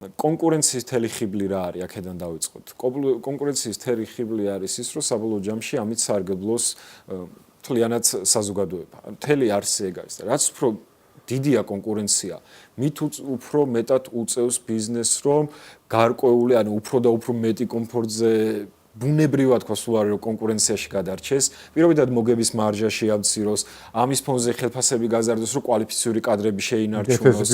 კონკურენციის თელი ხიბლი რა არის, აქედან დავიწყოთ. კონკურენციის თელი ხიბლი არის ის, რომ საბოლოო ჯამში ამით სარგებლოს მთლიანად საზოგადოება. მთელი არსი ეგ არის. რაც უფრო დიდია კონკურენცია, მით უფრო მეტად უწევს ბიზნესს, რომ გარკვეული, ანუ უფრო და უფრო მეტი კომფორტზე ბუნებრივად თქვა სულ არის რომ კონკურენციაში გადარჩეს, პირობითად მოგების მარჟა შეავციროს, ამის ფონზე ხელფასები გაზარდოს, რომ კვალიფიციური კადრები შეინარჩუნოს,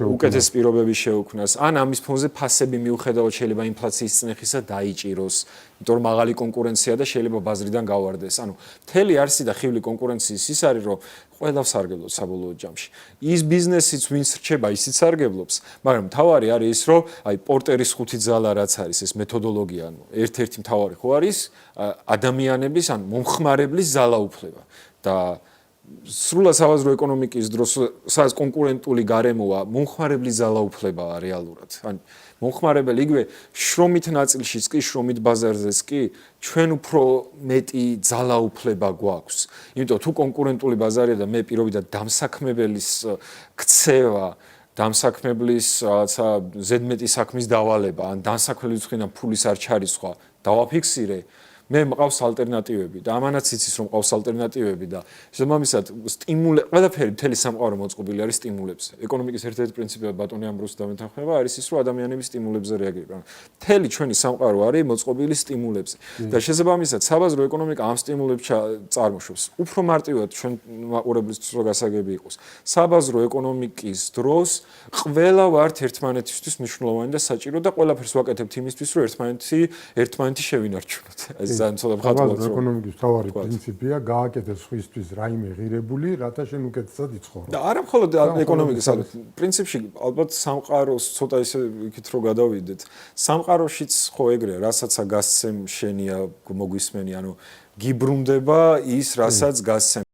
უკეთეს პირობები შეუქმნას, ან ამის ფონზე ფასები მიუხედავად შეიძლება ინფლაციის წნეხისა დაიჭიროს, იმიტომ რომ მაღალი კონკურენცია და შეიძლება ბაზრიდან გავარდეს. ანუ მთელი არსი და ხიბლი კონკურენციის ის არის, რომ ყველა სარგებლობს საბოლოო ჯამში. ის ბიზნესიც ვინც რჩება, ისიც სარგებლობს, მაგრამ მთავარი არის ის, რომ აი პორტერის ხუთი ძალა რაც არის, ეს მეთოდოლოგია, ანუ ერთ-ერთი მთავარი ხო არის ადამიანების ან მომხმარებლის ძალაუფლება და სრულად საბაზრო ეკონომიკის დროს, სადაც კონკურენტული გარემოა, მომხმარებლის ძალაუფლებაა რეალურად. ან მომხმარებელი იგივე შრომით ნაწილშიც კი, შრომით ბაზარზეც კი, ჩვენ უფრო მეტი ძალაუფლება გვაქვს. იმიტომ თუ კონკურენტული ბაზარია და მე პირობითად დამსაქმებელის ქცევა, დამსაქმებლის რაღაცა ზედმეტი საქმის დავალება, ან დამსაქმებლის მხრიდან ფულის არ ჩარისხვა დავაფიქსირე, მე მყავს ალტერნატივები და ამანაც იცის რომ მყავს ალტერნატივები და შესაბამისად ყველაფერი მთელი სამყარო მოწყობილი არის სტიმულებზე. ეკონომიკის ერთ-ერთი პრინციპია ბატონი ამბროსი დამეთანხმება არის ის რომ ადამიანები სტიმულებზე რეაგირებენ. მთელი ჩვენი სამყარო არის მოწყობილი სტიმულებზე და შესაბამისად საბაზრო ეკონომიკა ამ სტიმულებს წარმოშობს. უფრო მარტივად ჩვენ მაყურებლისთვის რო გასაგები იყოს. საბაზრო ეკონომიკის დროს ყველა ვართ ერთმანეთისთვის მნიშვნელოვანი და საჭირო და ყველაფერს ვაკეთებთ იმისთვის რომ ერთმანეთი შევინარჩუნოთ. საბაზრო ეკონომიკის მთავარი პრინციპია გააკეთე სხვისთვის რაიმე ღირებული, რათა შენ უკეთესად იცხოვრო. და არა მხოლოდ ეკონომიკის, პრინციპში ალბათ სამყაროს ცოტა ისე იქით რო გადავიდეთ. სამყაროშიც ხო ეგრეა, რასაც გასცემ შენია მოგვისმენი, ანუ გიბრუნდება ის, რასაც გასცემ.